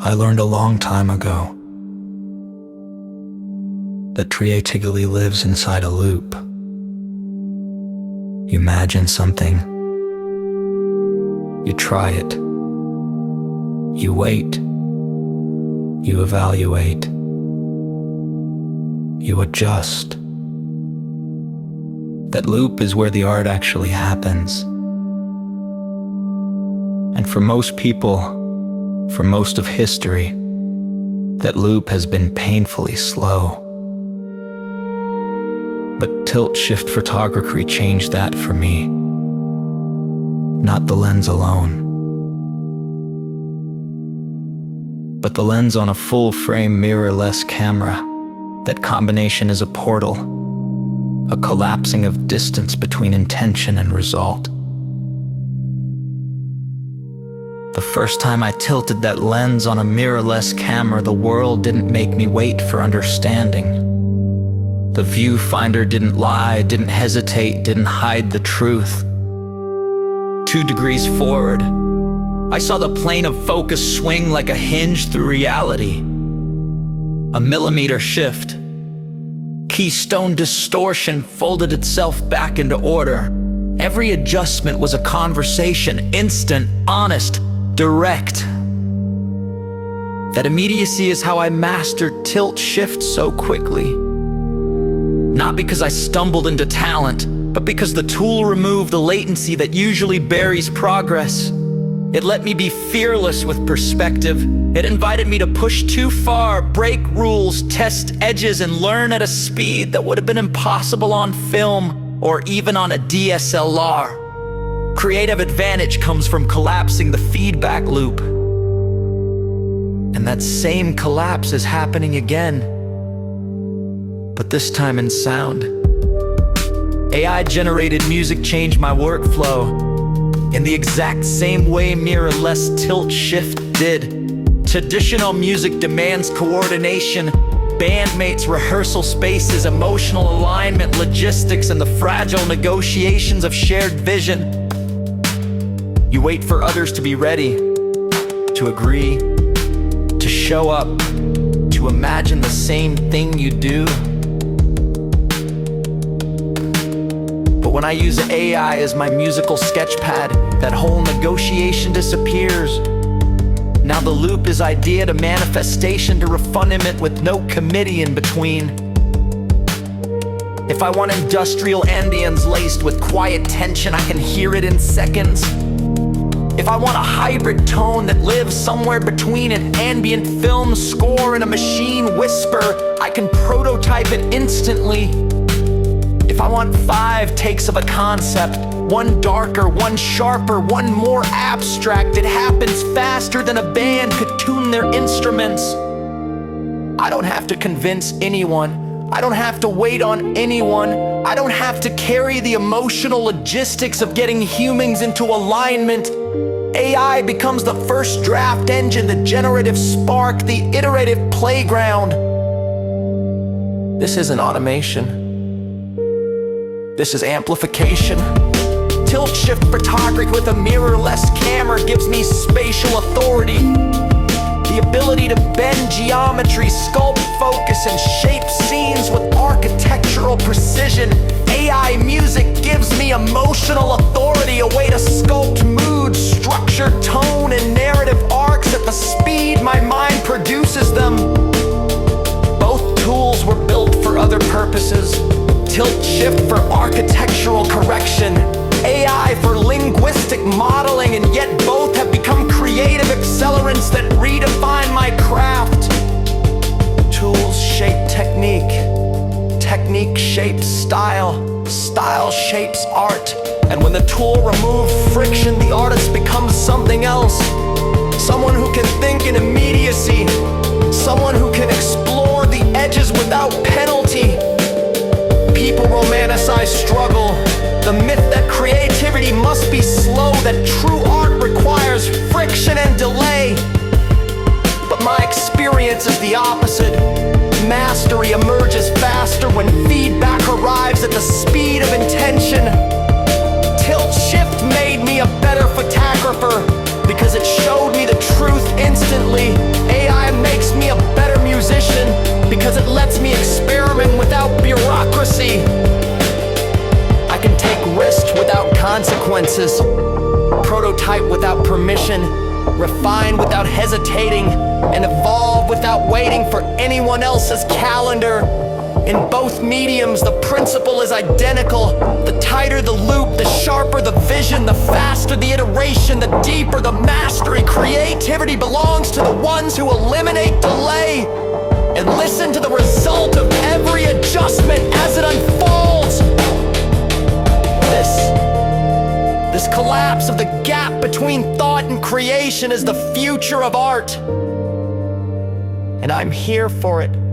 I learned a long time ago that creativity lives inside a loop. You imagine something, you try it, you wait, you evaluate, you adjust. That loop is where the art actually happens. And for most people, for most of history, that loop has been painfully slow. But tilt-shift photography changed that for me. Not the lens alone, but the lens on a full-frame mirrorless camera. That combination is a portal, a collapsing of distance between intention and result. The first time I tilted that lens on a mirrorless camera, the world didn't make me wait for understanding. The viewfinder didn't lie, didn't hesitate, didn't hide the truth. 2 degrees forward, I saw the plane of focus swing like a hinge through reality. A millimeter shift. Keystone distortion folded itself back into order. Every adjustment was a conversation, instant, honest, direct. That immediacy is how I mastered tilt-shift so quickly. Not because I stumbled into talent, but because the tool removed the latency that usually buries progress. It let me be fearless with perspective. It invited me to push too far, break rules, test edges, and learn at a speed that would have been impossible on film or even on a DSLR. Creative advantage comes from collapsing the feedback loop. And that same collapse is happening again, but this time in sound. AI-generated music changed my workflow in the exact same way mirrorless tilt-shift did. Traditional music demands coordination, bandmates, rehearsal spaces, emotional alignment, logistics, and the fragile negotiations of shared vision. You wait for others to be ready, to agree, to show up, to imagine the same thing you do. But when I use AI as my musical sketchpad, that whole negotiation disappears. Now the loop is idea to manifestation to refinement with no committee in between. If I want industrial ambience laced with quiet tension, I can hear it in seconds. If I want a hybrid tone that lives somewhere between an ambient film score and a machine whisper, I can prototype it instantly. If I want 5 takes of a concept, one darker, one sharper, one more abstract, it happens faster than a band could tune their instruments. I don't have to convince anyone. I don't have to wait on anyone. I don't have to carry the emotional logistics of getting humans into alignment. AI becomes the first draft engine, the generative spark, the iterative playground. This isn't automation. This is amplification. Tilt-shift photography with a mirrorless camera gives me spatial authority. The ability to bend geometry, sculpt focus, and shape scenes with architectural precision. AI music gives me emotional authority, a way to sculpt mood, structure, tone, and narrative arcs at the speed my mind produces them. Both tools were built for other purposes. Tilt-shift for architectural correction, AI for linguistic modeling, and yet both have become creative accelerants that redefine my craft. Tools shape technique, technique shapes style, style shapes art, and when the tool removes friction, the artist becomes something else. Someone who can think in immediacy, someone who can explore the edges without penalty. People romanticize struggle, the myth that creativity must be slow, that true art requires friction and delay. But my experience is the opposite. Mastery emerges faster when feedback arrives at the speed of intention. Tilt-shift made me a better photographer because it showed me the truth instantly. consequences. Prototype without permission, refine without hesitating, and evolve without waiting for anyone else's calendar. In both mediums, the principle is identical. The tighter the loop, the sharper the vision, the faster the iteration, the deeper the mastery. Creativity belongs to the ones who eliminate delay and listen to the result of every adjustment as it unfolds. This collapse of the gap between thought and creation is the future of art. And I'm here for it.